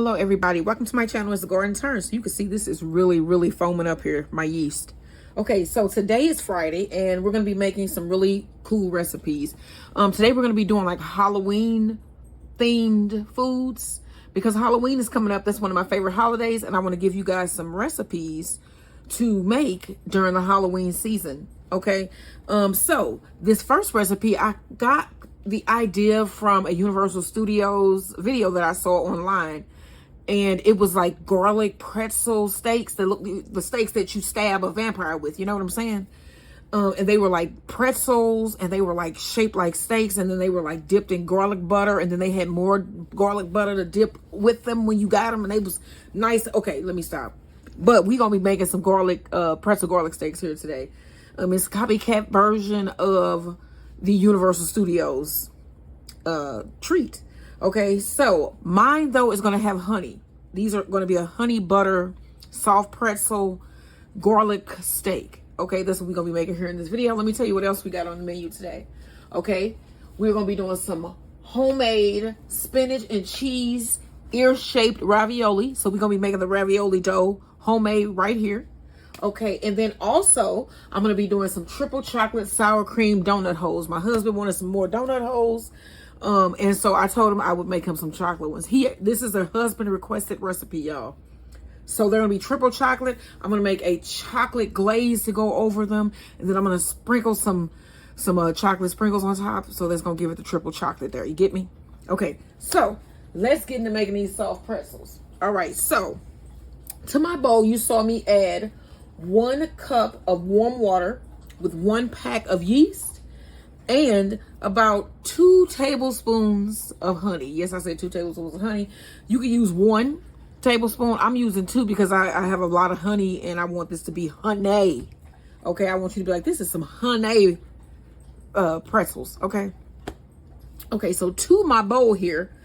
Hello everybody, welcome to my channel. It's the Garden Turns. So you can see this is really foaming up here, my yeast. Okay, so today is Friday and we're going to be making some really cool recipes. Today we're going to be doing like Halloween themed foods because Halloween is coming up. That's one of my favorite holidays, and I want to give you guys some recipes to make during the Halloween season. Okay, so this first recipe, I got the idea from a Universal Studios video that I saw online. And it was like garlic pretzel steaks that look the steaks that you stab a vampire with. You know what I'm saying? And they were like pretzels, and they were like shaped like steaks, and then they were like dipped in garlic butter, and then they had more garlic butter to dip with them when you got them, and they was nice. Okay, let me stop. But we're gonna be making some garlic pretzel garlic steaks here today. It's a copycat version of the Universal Studios treat. Okay, so mine though is going to have honey. These are going to be a honey butter soft pretzel garlic steak. Okay, that's what we're going to be making here in this video. Let me tell you what else we got on the menu today. Okay, we're going to be doing some homemade spinach and cheese ear-shaped ravioli. So we're going to be making the ravioli dough homemade right here. Okay, and then also I'm going to be doing some triple chocolate sour cream donut holes. My husband wanted some more donut holes. And so I told him I would make him some chocolate ones. This is a husband requested recipe, y'all. So they're gonna be triple chocolate. I'm gonna make a chocolate glaze to go over them, and then I'm gonna sprinkle some chocolate sprinkles on top. So that's gonna give it the triple chocolate there. You get me? Okay. So let's get into making these soft pretzels. All right. So to my bowl, you saw me add 1 cup of warm water with 1 pack of yeast and about 2 tablespoons of honey. Yes, I said 2 tablespoons of honey. You can use 1 tablespoon. I'm using 2 because I have a lot of honey and I want this to be honey. Okay, I want you to be like, this is some honey pretzels. Okay. Okay, so to my bowl here,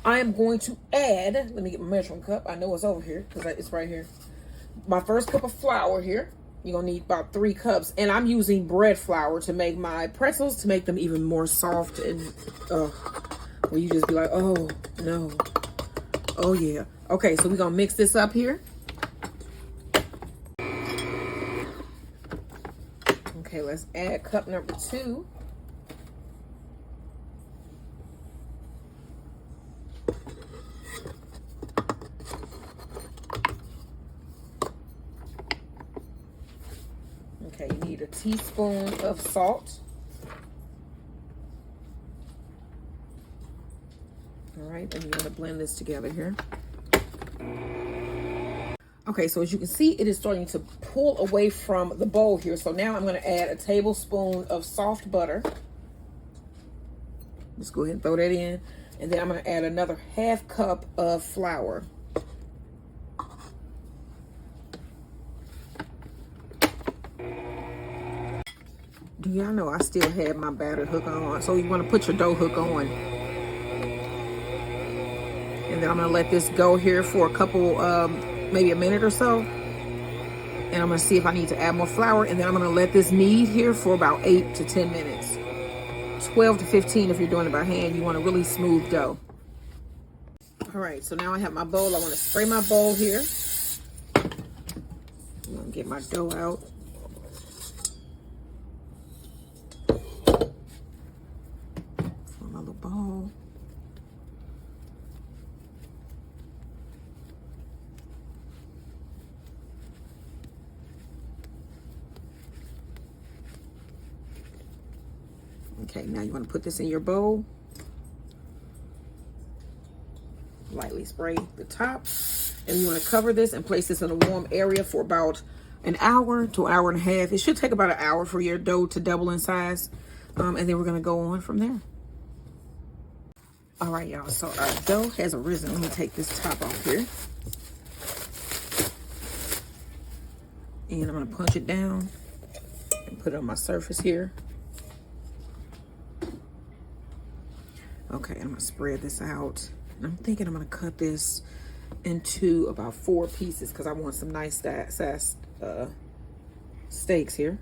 I am going to add, let me get my measuring cup. I know it's over here because it's right here. My first cup of flour here. You're going to need about 3 cups. And I'm using bread flour to make my pretzels, to make them even more soft. And where you just be like, oh, no. Oh, yeah. Okay, so we're going to mix this up here. Okay, let's add cup number 2. Okay, you need a teaspoon of salt. All right, and you're gonna blend this together here. Okay, so as you can see, it is starting to pull away from the bowl here. So now I'm gonna add a tablespoon of soft butter. Let's go ahead and throw that in. And then I'm gonna add another ½ cup of flour. Do y'all know I still have my batter hook on? So you want to put your dough hook on. And then I'm going to let this go here for a couple, maybe a minute or so. And I'm going to see if I need to add more flour. And then I'm going to let this knead here for about 8 to 10 minutes. 12 to 15 if you're doing it by hand. You want a really smooth dough. All right, so now I have my bowl. I want to spray my bowl here. I'm going to get my dough out. Ball. Okay, now you want to put this in your bowl. Lightly spray the top, and you want to cover this and place this in a warm area for about an hour to an hour and a half. It should take about an hour for your dough to double in size, and then we're going to go on from there. All right, y'all, so our dough has arisen. Let me take this top off here. And I'm going to punch it down and put it on my surface here. Okay, I'm going to spread this out. And I'm thinking I'm going to cut this into about 4 pieces because I want some nice sized steaks here.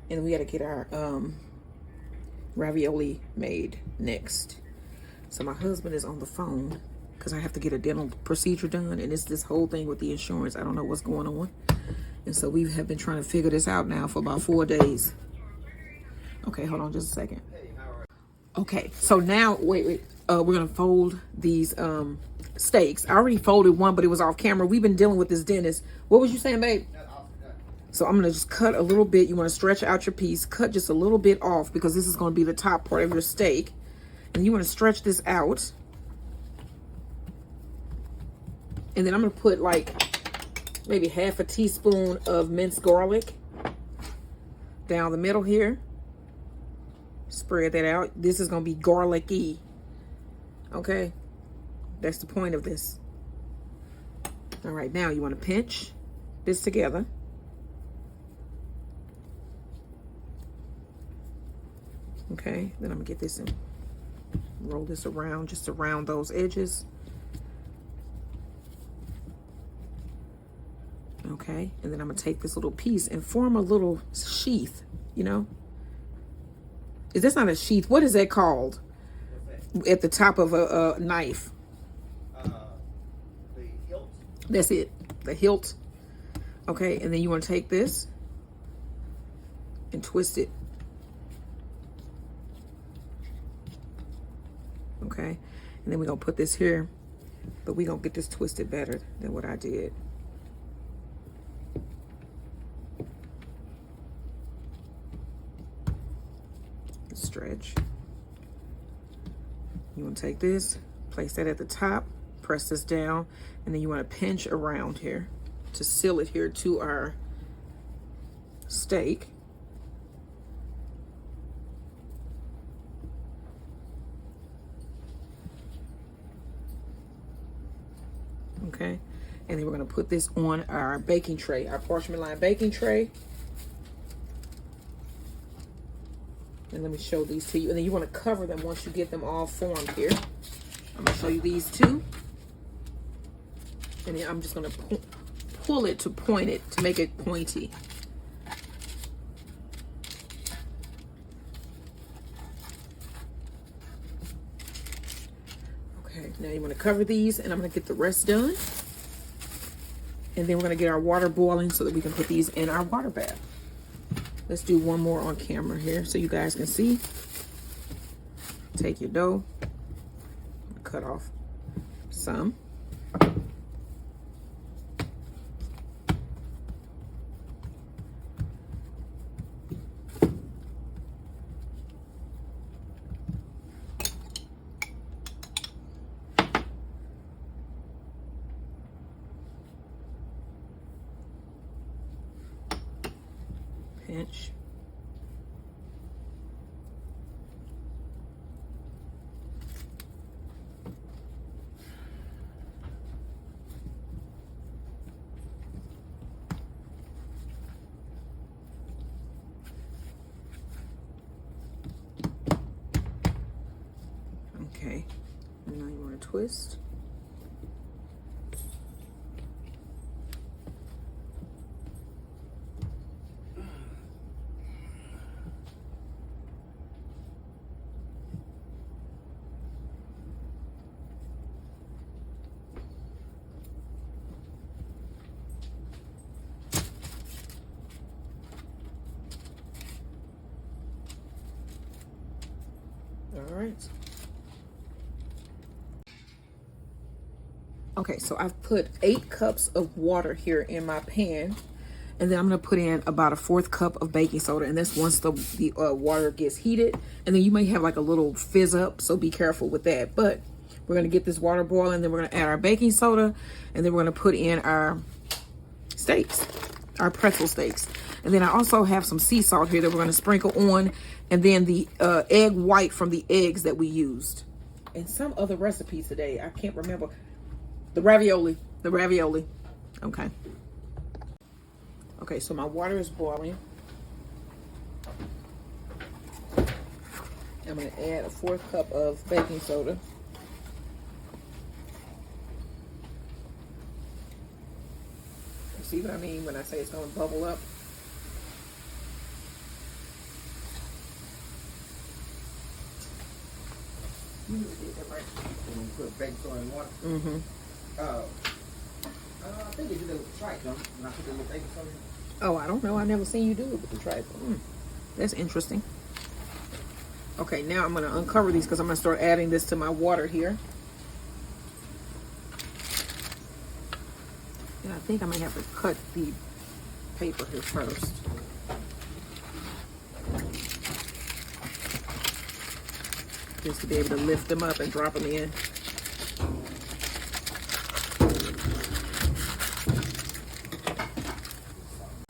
And we got to get our ravioli made next. So my husband is on the phone because I have to get a dental procedure done, and it's this whole thing with the insurance. I don't know what's going on. And so we have been trying to figure this out now for about 4 days. Okay, hold on just a second. Okay, so now, wait. We're going to fold these steaks. I already folded one, but it was off camera. We've been dealing with this dentist. What was you saying, babe? So I'm going to just cut a little bit. You want to stretch out your piece. Cut just a little bit off because this is going to be the top part of your steak. And you want to stretch this out. And then I'm going to put like maybe half a teaspoon of minced garlic down the middle here. Spread that out. This is going to be garlicky. Okay? That's the point of this. All right, now you want to pinch this together. Okay, then I'm going to get this and roll this around, just around those edges. Okay, and then I'm going to take this little piece and form a little sheath, you know? Is this not a sheath? What is that called? At the top of a knife. The hilt. That's it, the hilt. Okay, and then you want to take this and twist it. Okay, and then we're gonna put this here, but we're gonna get this twisted better than what I did. Stretch. You want to take this, place that at the top, press this down, and then you want to pinch around here to seal it here to our steak. Okay, and then we're going to put this on our baking tray, our parchment lined baking tray. And let me show these to you. And then you want to cover them once you get them all formed here. I'm going to show you these two. And then I'm just going to pull it to point it, to make it pointy. Okay, now you want to cover these, and I'm going to get the rest done. And then we're going to get our water boiling so that we can put these in our water bath. Let's do one more on camera here so you guys can see. Take your dough, cut off some. Pinch. Okay, and now you want to twist. All right. Okay, so I've put 8 cups of water here in my pan, and then I'm gonna put in about a 1/4 cup of baking soda, and that's once the water gets heated. And then you may have like a little fizz up, so be careful with that. But we're gonna get this water boiling, then we're gonna add our baking soda, and then we're gonna put in our steaks, our pretzel steaks. And then I also have some sea salt here that we're gonna sprinkle on, and then the egg white from the eggs that we used. And some other recipe today, I can't remember. The ravioli. Okay. Okay, so my water is boiling. I'm going to add a 1/4 cup of baking soda. You see what I mean when I say it's going to bubble up? You need to get that right. when you put baking soda in water. Mm-hmm. I think they did that with the tripe, don't when I put the little baking soda in. Oh, I don't know. I never seen you do it with the tripe. That's interesting. Okay, now I'm going to uncover these because I'm going to start adding this to my water here. And I think I may have to cut the paper here first. Just to be able to lift them up and drop them in.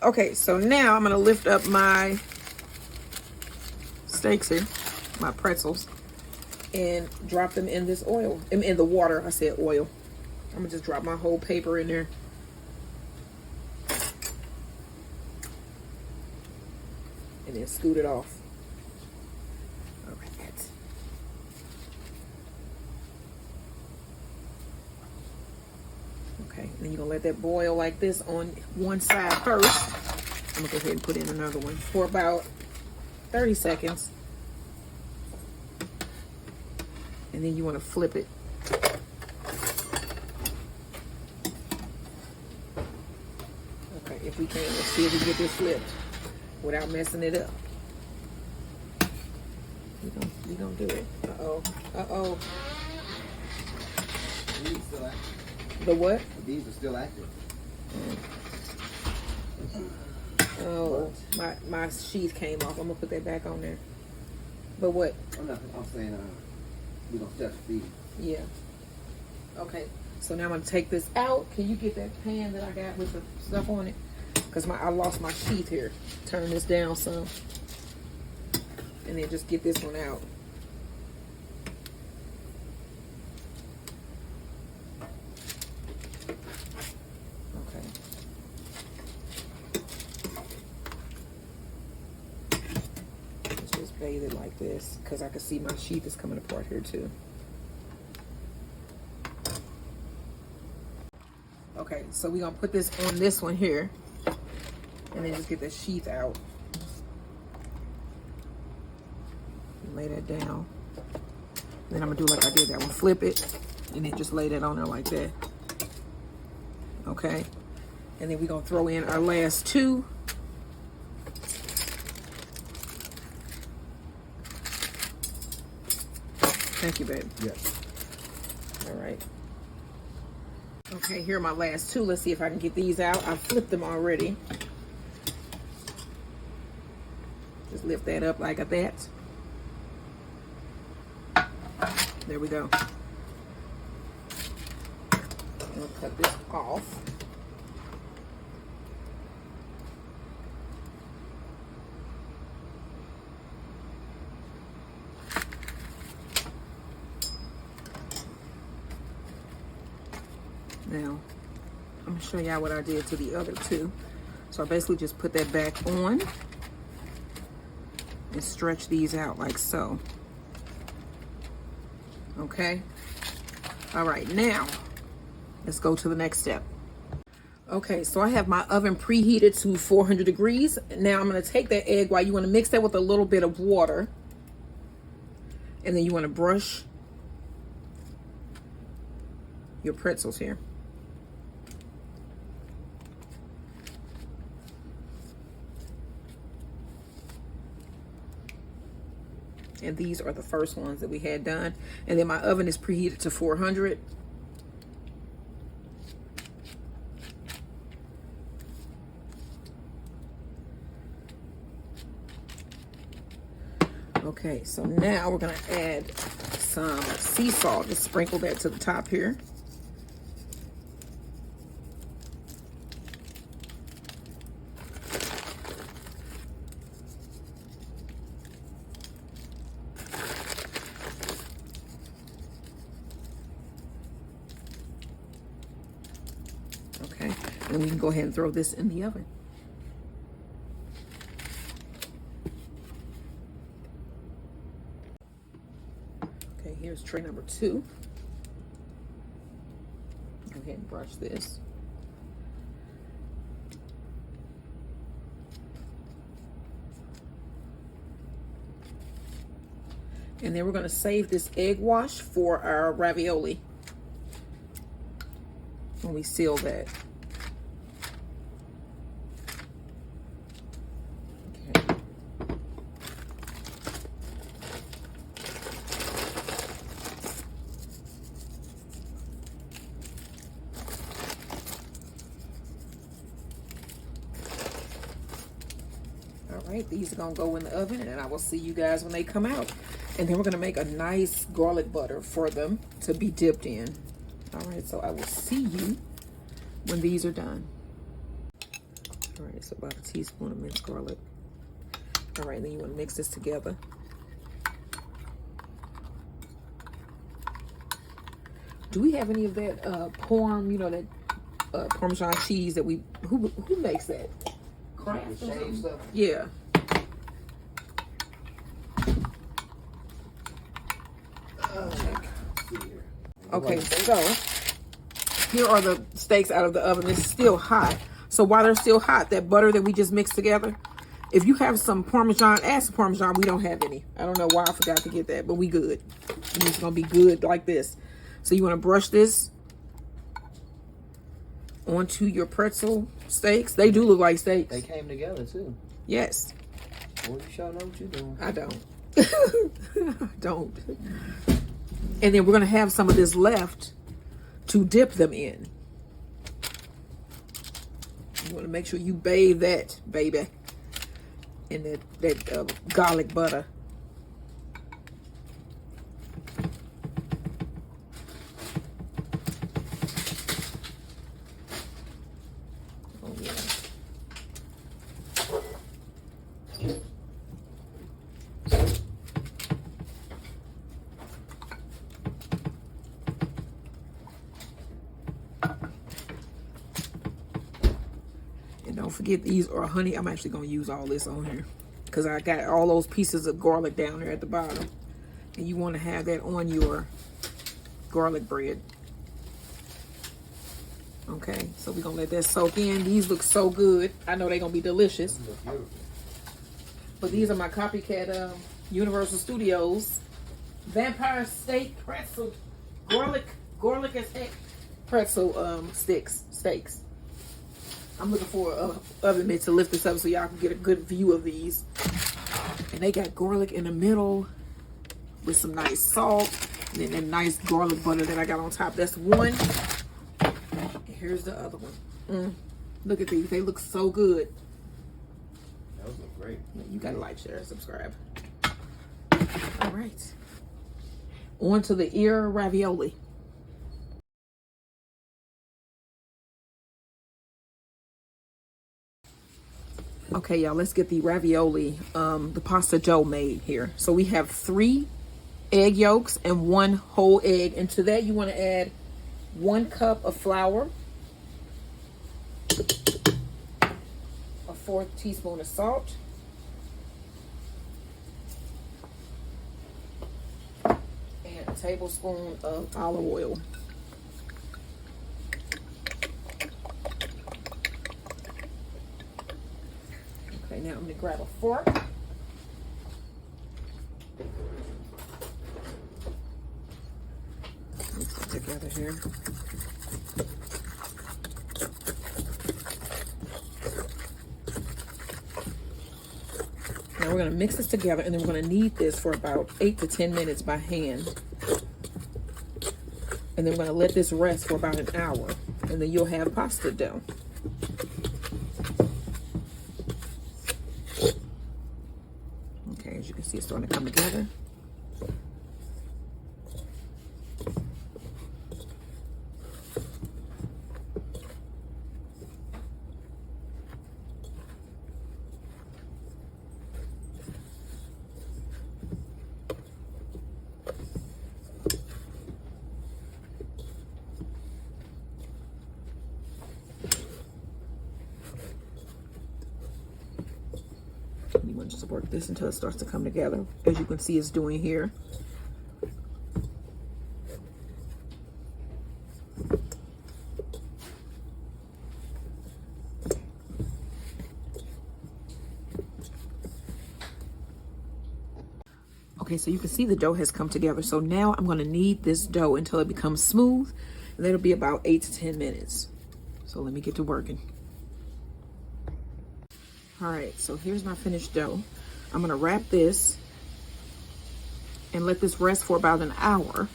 Okay, so now I'm going to lift up my steaks here, my pretzels, and drop them in this oil, in the water. I said oil. I'm going to just drop my whole paper in there. And then scoot it off. All right. Okay, and then you're gonna let that boil like this on one side first. I'm gonna go ahead and put in another one for about 30 seconds. And then you wanna flip it. Okay, if we can, let's see if we get this flipped without messing it up. We don't do it. Uh-oh. Uh-oh. The what? The bees are still active. Oh, my sheath came off. I'm gonna put that back on there. But what? I'm saying we don't touch the bees. Yeah. Okay. So now I'm gonna take this out. Can you get that pan that I got with the stuff on it? Because I lost my sheath here. Turn this down some. And then just get this one out. Okay. Let's just bathe it like this because I can see my sheath is coming apart here too. Okay, so we're gonna put this on this one here and then just get the sheath out. Lay that down. Then I'm gonna do like I did that one. Flip it and then just lay that on there like that. Okay. And then we're gonna throw in our last two. Thank you, babe. Yes. All right. Okay, here are my last two. Let's see if I can get these out. I flipped them already. Just lift that up like that. There we go. I'll cut this off. Now, I'm gonna show y'all what I did to the other two. So I basically just put that back on and stretch these out like so. Okay. All right, now let's go to the next step. Okay, so I have my oven preheated to 400 degrees. Now I'm going to take that egg while you want to mix that with a little bit of water. And then you want to brush your pretzels here. And these are the first ones that we had done. And then my oven is preheated to 400. Okay, so now we're gonna add some sea salt. Just sprinkle that to the top here. Okay, and we can go ahead and throw this in the oven. Okay, here's tray number 2. Go ahead and brush this. And then we're going to save this egg wash for our ravioli when we seal that. Okay. All right, these are going to go in the oven, and I will see you guys when they come out. And then we're going to make a nice garlic butter for them to be dipped in. All right, so I will see you when these are done. All right, so about a teaspoon of minced garlic. All right, then you want to mix this together. Do we have any of that parm, you know, that Parmesan cheese that we, who makes that? Kraft or something? Yeah. Okay, so here are the steaks out of the oven. It's still hot. So while they're still hot, that butter that we just mixed together, if you have some Parmesan, add some Parmesan. We don't have any. I don't know why I forgot to get that, but we good. And it's going to be good like this. So you want to brush this onto your pretzel steaks. They do look like steaks. They came together too. Yes. Well, you sure know what you're doing. I don't. I don't. And then we're going to have some of this left to dip them in. You want to make sure you bathe that, baby, in that garlic butter. Oh, yeah. And don't forget, these are honey. I'm actually going to use all this on here because I got all those pieces of garlic down there at the bottom. And you want to have that on your garlic bread. Okay, so we're going to let that soak in. These look so good. I know they're going to be delicious. But these are my copycat Universal Studios Vampire Steak Pretzel Garlic as heck pretzel steaks. I'm looking for an oven mitt to lift this up so y'all can get a good view of these. And they got garlic in the middle with some nice salt. And then that nice garlic butter that I got on top. That's one. And here's the other one. Look at these. They look so good. Those look great. You gotta like, share, and subscribe. All right. On to the ear ravioli. Okay, y'all, let's get the ravioli, the pasta Joe made here. So we have 3 egg yolks and 1 whole egg. And to that, you want to add 1 cup of flour, a 4th teaspoon of salt, and a tablespoon of olive oil. Okay, now I'm gonna grab a fork. Mix it together here. Now we're gonna mix this together, and then we're gonna knead this for about 8 to 10 minutes by hand. And then we're gonna let this rest for about an hour, and then you'll have pasta dough. Okay, as you can see, it's starting to come together. You want to just work this until it starts to come together, as you can see it's doing here. Okay, so you can see the dough has come together. So now I'm gonna knead this dough until it becomes smooth. And that'll be about 8 to 10 minutes. So let me get to working. All right, so here's my finished dough. I'm gonna wrap this and let this rest for about an hour.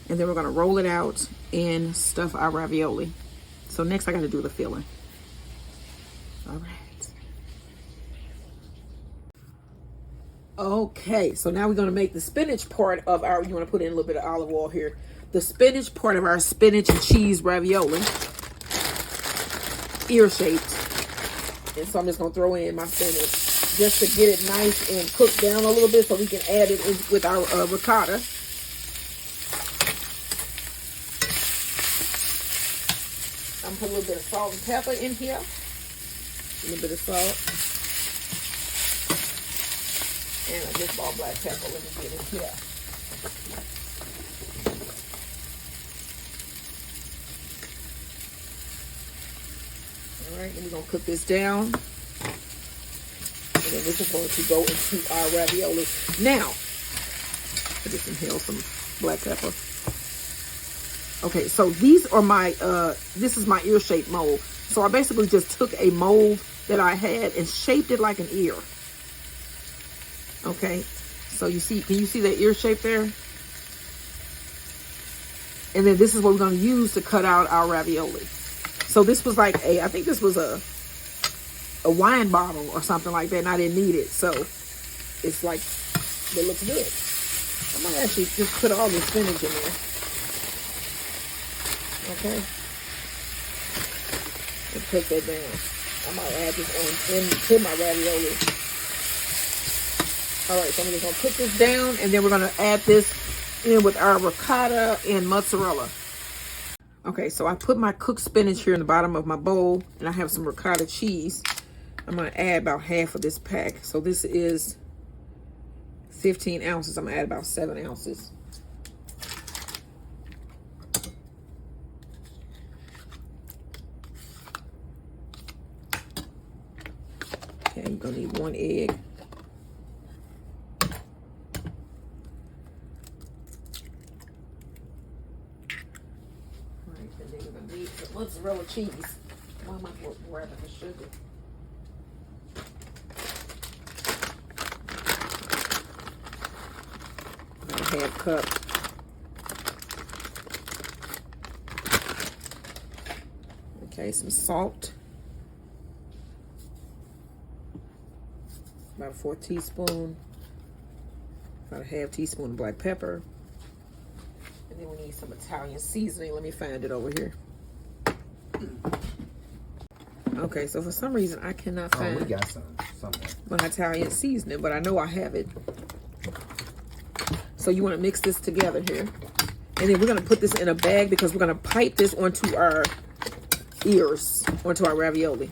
And then we're gonna roll it out and stuff our ravioli. So next I gotta do the filling. All right. Okay, so now we're gonna make the spinach part of our, you wanna put in a little bit of olive oil here. The spinach part of our spinach and cheese ravioli, ear shaped. And so I'm just gonna throw in my spinach just to get it nice and cooked down a little bit so we can add it in with our ricotta. I'm putting a little bit of salt and pepper in here. A little bit of salt. And a big ball black pepper. Let me get in here. All right, then we're gonna cook this down. And then this is going to go into our ravioli. Now, I just inhale some black pepper. Okay, so these are my, this is my ear-shaped mold. So I basically just took a mold that I had and shaped it like an ear. Okay, so you see, can you see that ear shape there? And then this is what we're gonna use to cut out our ravioli. So this was like I think this was a wine bottle or something like that, and I didn't need it. So it's like, it looks good. I might actually just put all this spinach in there. Okay. And cook that down. I might add this on into my ravioli. All right, so I'm just gonna cook this down, and then we're gonna add this in with our ricotta and mozzarella. Okay, so I put my cooked spinach here in the bottom of my bowl, and I have some ricotta cheese. I'm gonna add about half of this pack. So this is 15 ounces. I'm gonna add about 7 ounces. Okay, you're gonna need 1 egg. Mozzarella cheese. Why am I grabbing the sugar? About a half cup. Okay, some salt. About a 4th teaspoon. About a half teaspoon of black pepper. And then we need some Italian seasoning. Let me find it over here. Okay, so for some reason I cannot find we got somewhere. my Italian seasoning, but I know I have it. So you want to mix this together here. And then we're going to put this in a bag because we're going to pipe this onto our ears, onto our ravioli.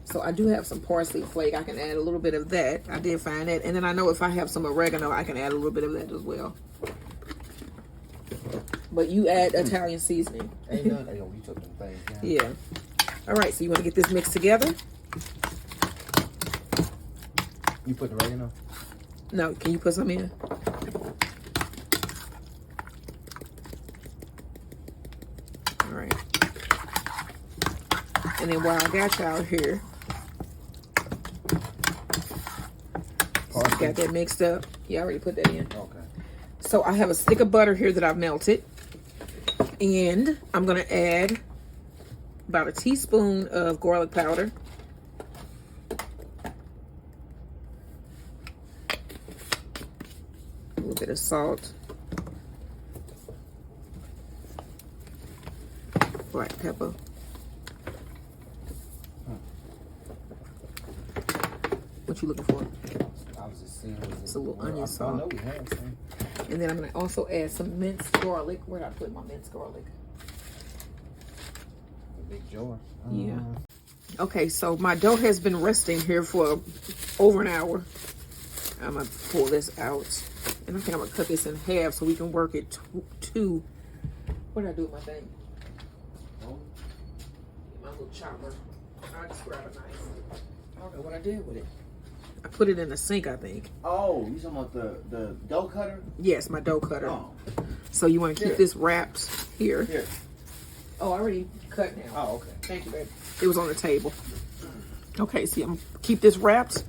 So I do have some parsley flake. I can add a little bit of that. I did find that. And then I know if I have some oregano, I can add a little bit of that as well. But you add Italian seasoning. Ain't none. You took them things down. Yeah. All right, so you want to get this mixed together? You put the oregano? No, can you put some in? All right. And then while I got y'all here, got that mixed up. Yeah, I already put that in. Okay. So I have a stick of butter here that I've melted. And I'm going to add about a teaspoon of garlic powder. A little bit of salt. Black pepper. What you looking for? I was just seeing. It's a little onion salt. I know we have some. And then I'm going to also add some minced garlic. Where did I put my minced garlic? A big jar. Yeah. Okay, so my dough has been resting here for over an hour. I'm going to pull this out. And I think I'm going to cut this in half so we can work it to... What did I do with my thing? My little chopper. I'll just grab a knife. I don't know what I did with it. I put it in the sink, I think. Oh, you talking about the dough cutter? Yes, my dough cutter. Oh. So you want to keep this wrapped here. Here. Oh, I already cut now. Oh, okay. Thank you, babe. It was on the table. Okay, see, I'm gonna keep this wrapped,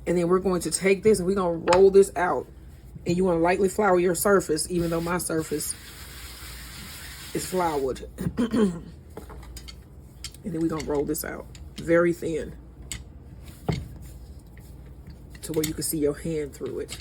and then we're going to take this and we're gonna roll this out. And you want to lightly flour your surface, even though my surface is floured. And then we're gonna roll this out very thin to where you can see your hand through it.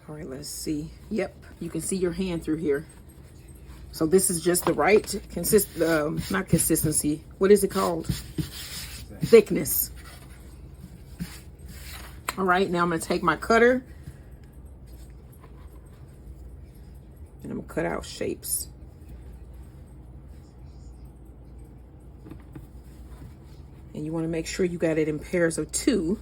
All right, let's see. Yep, you can see your hand through here. So this is just the right not consistency. What is it called? Thickness. All right, now I'm gonna take my cutter and I'm gonna cut out shapes. And you wanna make sure you got it in pairs of 2.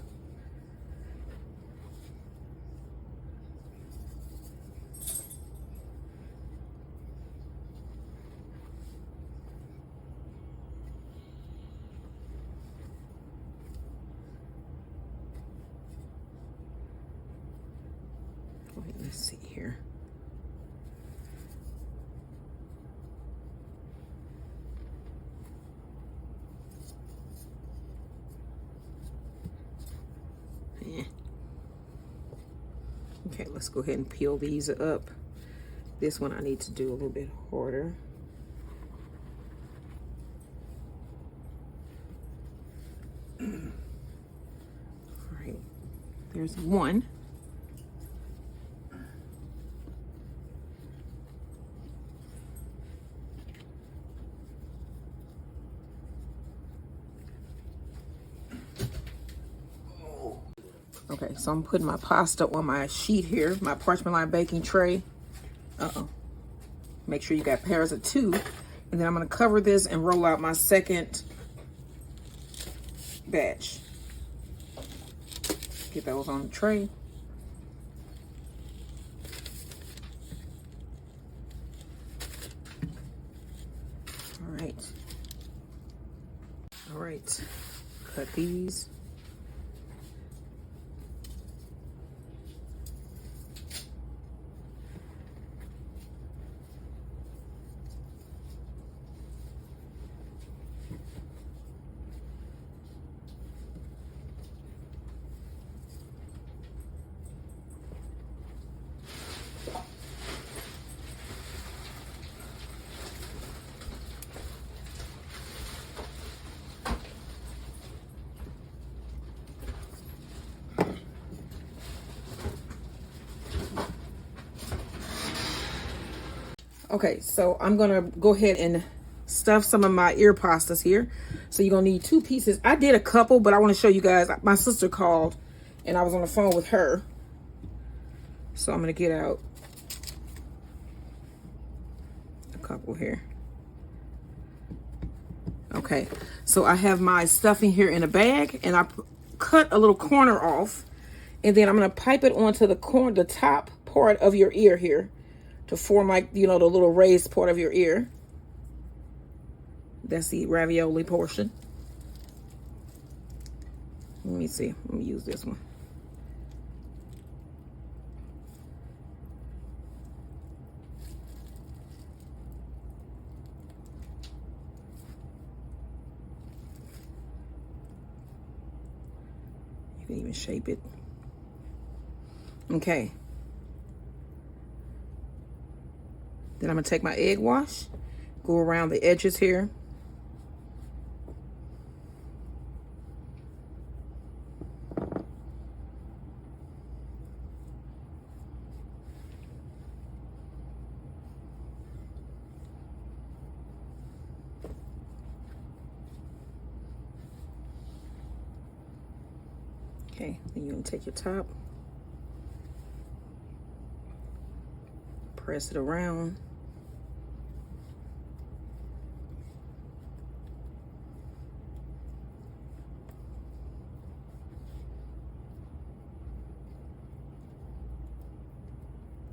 Wait, let's see here. Yeah. Okay, let's go ahead and peel these up. This one I need to do a little bit harder. All right, there's one. Okay, so I'm putting my pasta on my sheet here, my parchment line baking tray. Make sure you got pairs of 2. And then I'm gonna cover this and roll out my second batch. Get those on the tray. All right. All right, cut these. Okay, so I'm gonna go ahead and stuff some of my ear pastas here. So you're gonna need 2 pieces. I did a couple, but I wanna show you guys. My sister called and I was on the phone with her. So I'm gonna get out a couple here. Okay, so I have my stuffing here in a bag and I cut a little corner off, and then I'm gonna pipe it onto the top part of your ear here to form, like, you know, the little raised part of your ear. That's the ravioli portion. Let me see, let me use this one. You can even shape it. Okay. Then I'm gonna take my egg wash, go around the edges here. Okay, then you're gonna take your top, press it around.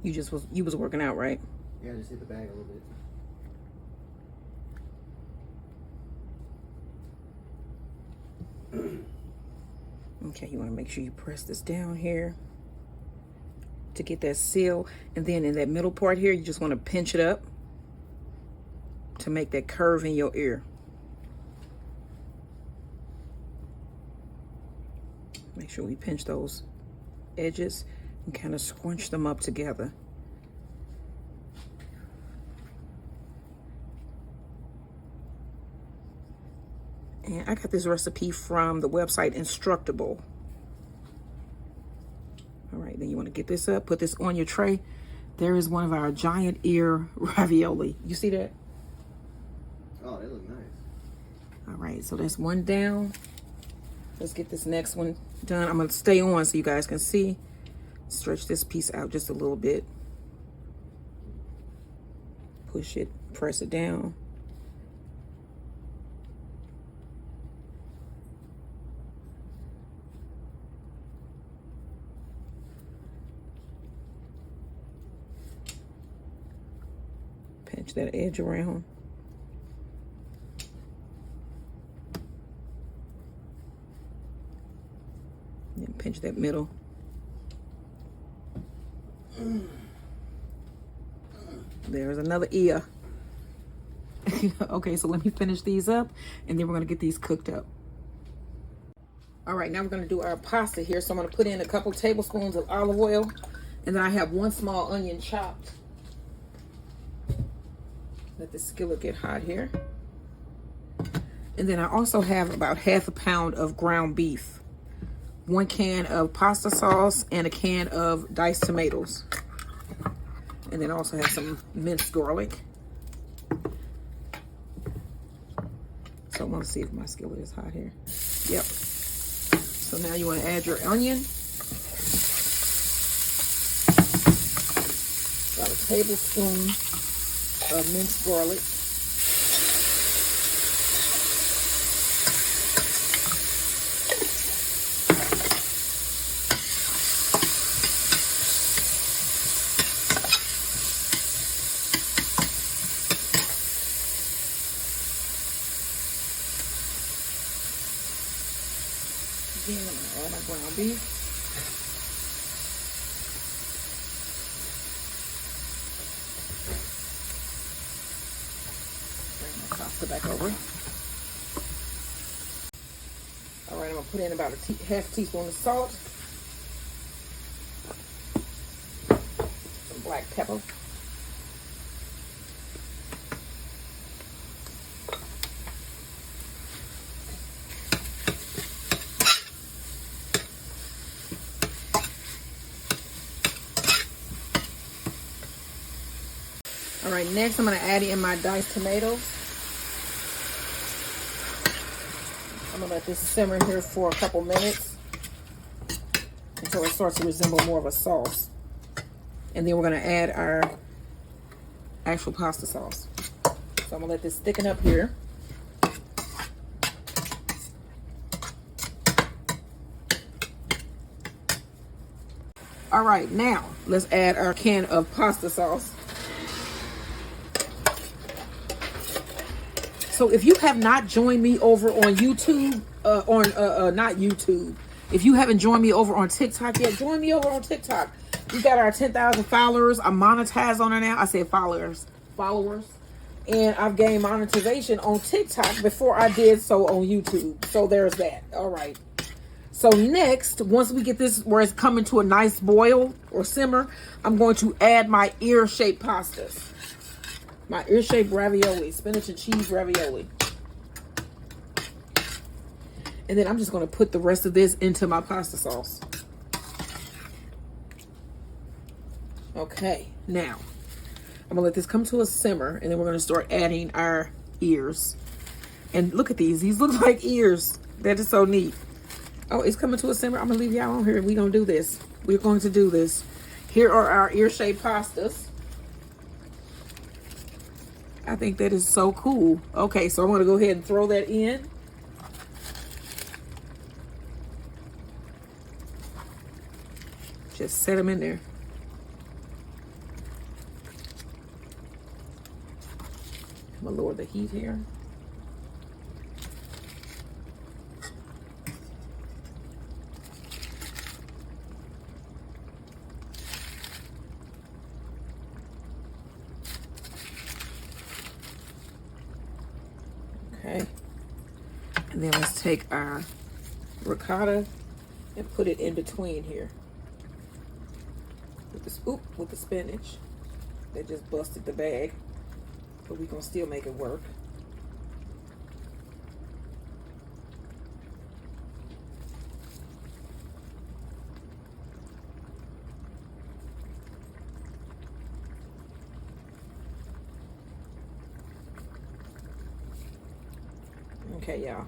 You was working out, right? Yeah, just hit the bag a little bit. Okay, you want to make sure you press this down here to get that seal. And then in that middle part here, you just want to pinch it up to make that curve in your ear. Make sure we pinch those edges and kind of scrunch them up together. And I got this recipe from the website Instructable. All right, then you want to get this up, put this on your tray. There is one of our giant ear ravioli. You see that? Oh, they look nice. All right, so that's one down. Let's get this next one done. I'm gonna stay on so you guys can see. Stretch this piece out just a little bit. Push it, press it down. Pinch that edge around. And pinch that middle. There's another ear. Okay, so let me finish these up and then we're gonna get these cooked up. All right, now we're gonna do our pasta here. So I'm gonna put in a couple tablespoons of olive oil, and then I have one small onion chopped. Let the skillet get hot here. And then I also have about half a pound of ground beef, 1 can of pasta sauce, and a can of diced tomatoes. And then I also have some minced garlic. So I want to see if my skillet is hot here. Yep. So now you want to add your onion. About a tablespoon of minced garlic. Again, I'm gonna add my ground beef. Bring my pasta back over. All right, I'm gonna put in about a half teaspoon of salt, some black pepper, all right, next I'm gonna add in my diced tomatoes. I'm gonna let this simmer here for a couple minutes until it starts to resemble more of a sauce. And then we're gonna add our actual pasta sauce. So I'm gonna let this thicken up here. All right, now let's add our can of pasta sauce. So if you have not joined me over on YouTube, not YouTube, if you haven't joined me over on TikTok yet, join me over on TikTok. We got our 10,000 followers. I'm monetized on her now. I said followers. And I've gained monetization on TikTok before I did so on YouTube. So there's that. All right. So next, once we get this where it's coming to a nice boil or simmer, I'm going to add my ear-shaped pastas. My ear-shaped ravioli, spinach and cheese ravioli. And then I'm just going to put the rest of this into my pasta sauce. Okay, now I'm going to let this come to a simmer, and then we're going to start adding our ears. And look at these. These look like ears. That is so neat. Oh, it's coming to a simmer. I'm gonna leave y'all on here. We're gonna do this. We're going to do this. Here are our ear-shaped pastas. I think that is so cool. Okay, so I'm gonna go ahead and throw that in. Just set them in there. I'm gonna lower the heat here. Okay, and then let's take our ricotta and put it in between here with the spinach. They just busted the bag, but we're gonna still make it work. Okay, y'all.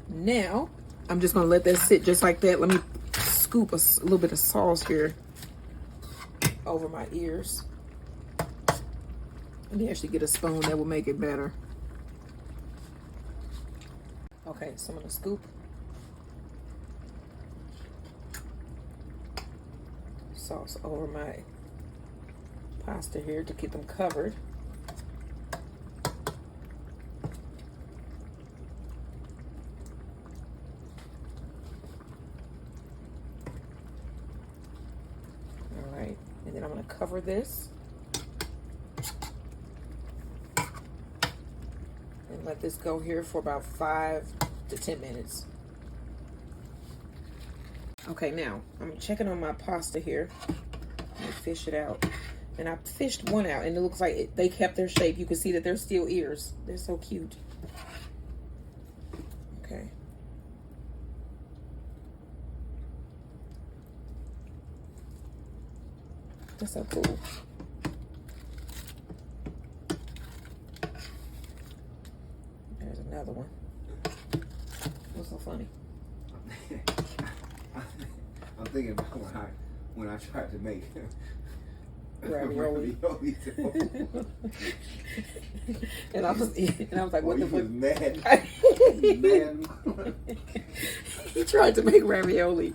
Now, I'm just gonna let that sit just like that. Let me scoop a little bit of sauce here over my ears. Let me actually get a spoon that will make it better. Okay, so I'm gonna scoop sauce over my pasta here to keep them covered. And then I'm going to cover this and let this go here for about 5 to 10 minutes. Okay, now I'm checking on my pasta here. Let me fish it out. And I fished one out and it looks like they kept their shape. You can see that they're still ears. They're so cute. Okay. That's so cool. There's another one. What's so funny? I'm thinking about when I tried to make ravioli. and I was like, what the fuck? Was mad. Man. He tried to make ravioli.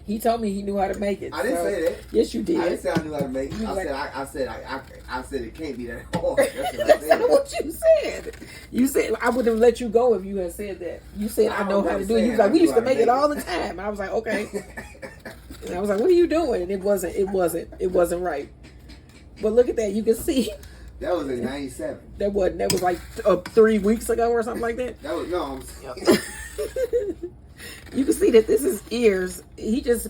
He told me he knew how to make it. I didn't say that. Yes, you did. I didn't say I knew how to make it. I said it can't be that hard. That's what I That's said. not what you said. You said I would have let you go if you had said that. You said I know how to do it. You was like, we used to make it all the time. And I was like, okay. And I was like, what are you doing? And it wasn't right. But look at that. You can see. That was in 97. That was like 3 weeks ago or something like that. That was no. You can see that this is ears.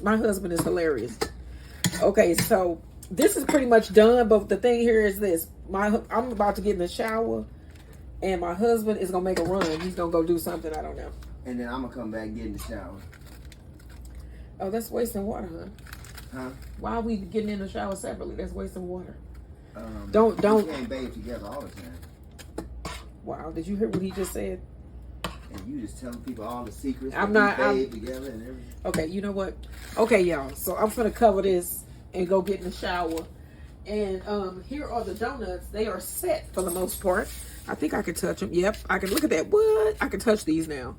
My husband is hilarious. Okay, so this is pretty much done, but the thing here is this. I'm about to get in the shower, and my husband is going to make a run. He's going to go do something, I don't know. And then I'm going to come back and get in the shower. Oh, that's wasting water, Huh? Why are we getting in the shower separately? That's wasting water. We can't bathe together all the time. Wow, did you hear what he just said? And you just telling people all the secrets. I'm bathe together and everything. Okay, you know what? Okay, y'all. So I'm gonna cover this and go get in the shower. And here are the donuts. They are set for the most part. I think I can touch them. Yep, I can. Look at that. What? I can touch these now.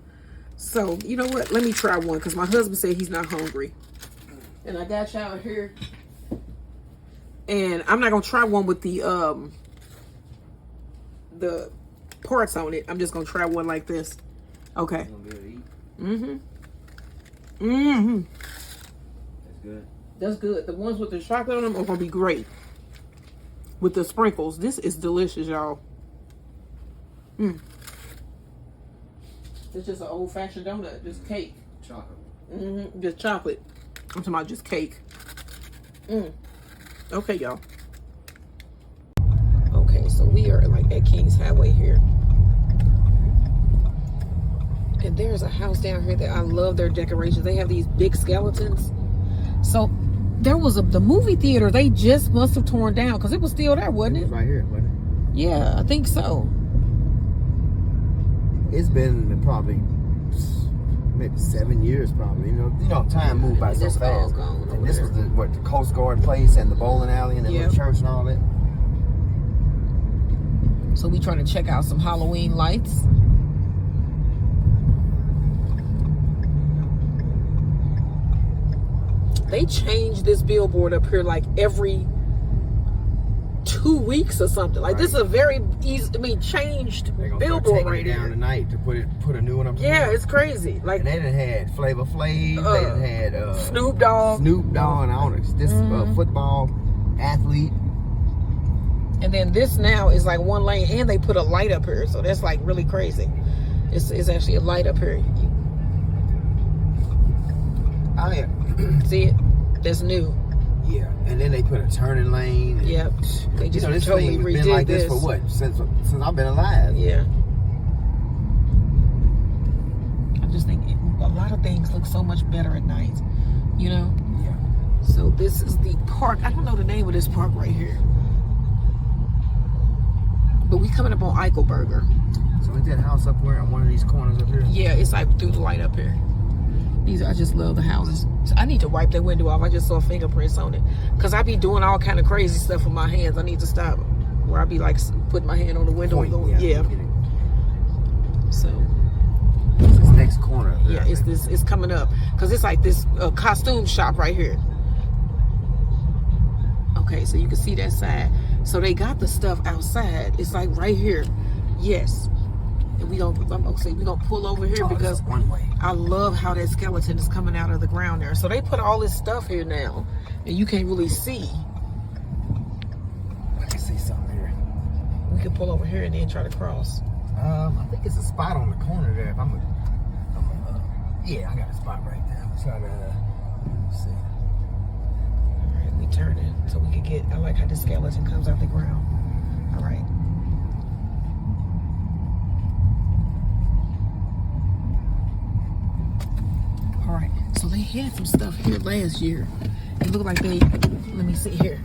So you know what? Let me try one because my husband said he's not hungry. And I got y'all here. And I'm not gonna try one with the parts on it. I'm just gonna try one like this. Okay. Mm-hmm. Mm-hmm. That's good. That's good. The ones with the chocolate on them are gonna be great. With the sprinkles. This is delicious, y'all. It's just an old-fashioned donut. Just cake. Chocolate. Mm-hmm. Just chocolate. I'm talking about just cake. Okay, y'all. Okay, so we are like at Kings Highway here. And there's a house down here that I love their decorations. They have these big skeletons. So there was the movie theater they just must have torn down because it was still there, wasn't it? Right here, wasn't it? Yeah, I think so. It's been probably maybe 7 years probably. You know, time moved by so fast. And this was the Coast Guard place and the bowling alley and the little church and all that. So we trying to check out some Halloween lights. They change this billboard up here like every 2 weeks or something. Like this is a very easy, changed billboard right here. Down tonight to put a new one up. Yeah, it's crazy. Like, and they done had Flavor Flav, they done had Snoop Dogg, and I don't know, this football athlete. And then this now is like one lane, and they put a light up here, so that's like really crazy. It's actually a light up here. Oh yeah. See it? That's new. Yeah, and then they put a turning lane. Yep. They just this totally thing has redid been like this for what? Since I've been alive. Yeah. I just think a lot of things look so much better at night. You know? Yeah. So this is the park. I don't know the name of this park right here. But we coming up on Eichelberger. So is that house up where on one of these corners up here? Yeah, it's like through the light up here. I just love the houses. So I need to wipe that window off. I just saw fingerprints on it. Because I be doing all kind of crazy stuff with my hands. I need to stop. Where I be like putting my hand on the window and going, yeah. So. This next corner. Yeah, it's coming up. Because it's like this costume shop right here. Okay, so you can see that side. So they got the stuff outside. It's like right here. Yes. And we gonna pull over here because one way. I love how that skeleton is coming out of the ground there. So they put all this stuff here now, and you can't really see. I can see something here. We can pull over here and then try to cross. I think it's a spot on the corner there. Yeah, I got a spot right there. I'm trying to see. All right, we turn it so we can get. I like how the skeleton comes out the ground. All right. All right, so they had some stuff here last year. It looked like let me see here.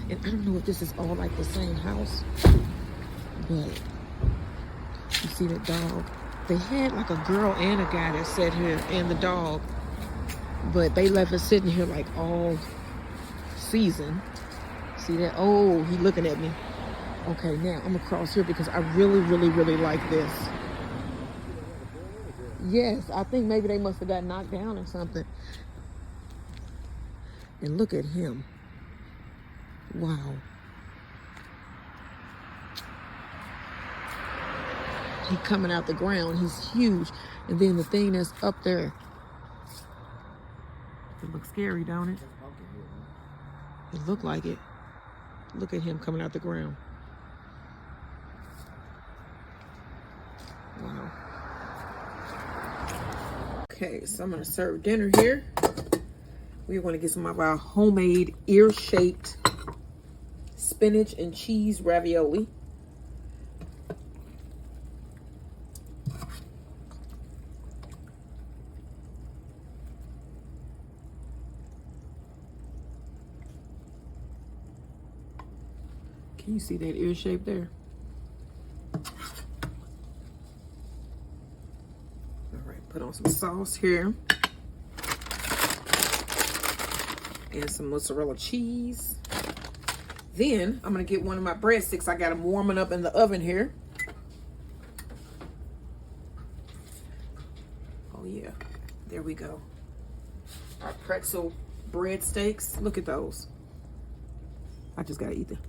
And I don't know if this is all like the same house, but you see the dog. They had like a girl and a guy that sat here and the dog, but they left it sitting here like all season. See that? Oh, he looking at me. Okay, now I'm gonna cross here because I really, really, really like this. Yes, I think maybe they must have got knocked down or something. And look at him. Wow. He coming out the ground. He's huge. And then the thing that's up there. It looks scary, don't it? It looked like it. Look at him coming out the ground. Wow. Okay, so I'm gonna serve dinner here. We're gonna get some of our homemade ear-shaped spinach and cheese ravioli. Can you see that ear shape there? Put on some sauce here. And some mozzarella cheese. Then I'm gonna get one of my breadsticks. I got them warming up in the oven here. Oh yeah, there we go. Our pretzel breadsticks. Look at those. I just gotta eat them.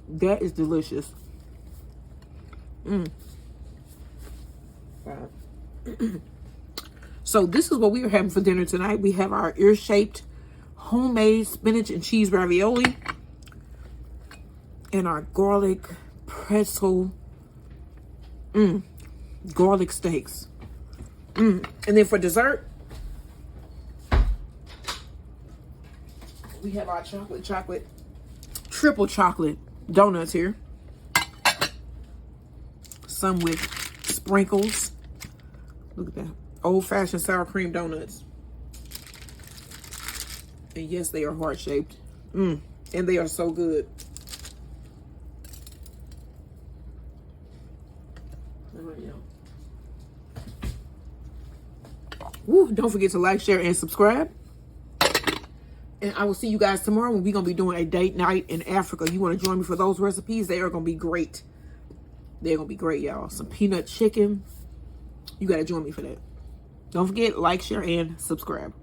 That is delicious. Wow. So this is what we are having for dinner tonight. We have our ear-shaped homemade spinach and cheese ravioli and our garlic pretzel garlic steaks. And then for dessert, we have our triple chocolate donuts here. Some with sprinkles. Look at that. Old-fashioned sour cream donuts. And yes, they are heart-shaped. And they are so good. Woo, don't forget to like, share, and subscribe. And I will see you guys tomorrow when we're going to be doing a date night in Africa. You want to join me for those recipes? They are going to be great. They're going to be great, y'all. Some peanut chicken. You got to join me for that. Don't forget, like, share, and subscribe.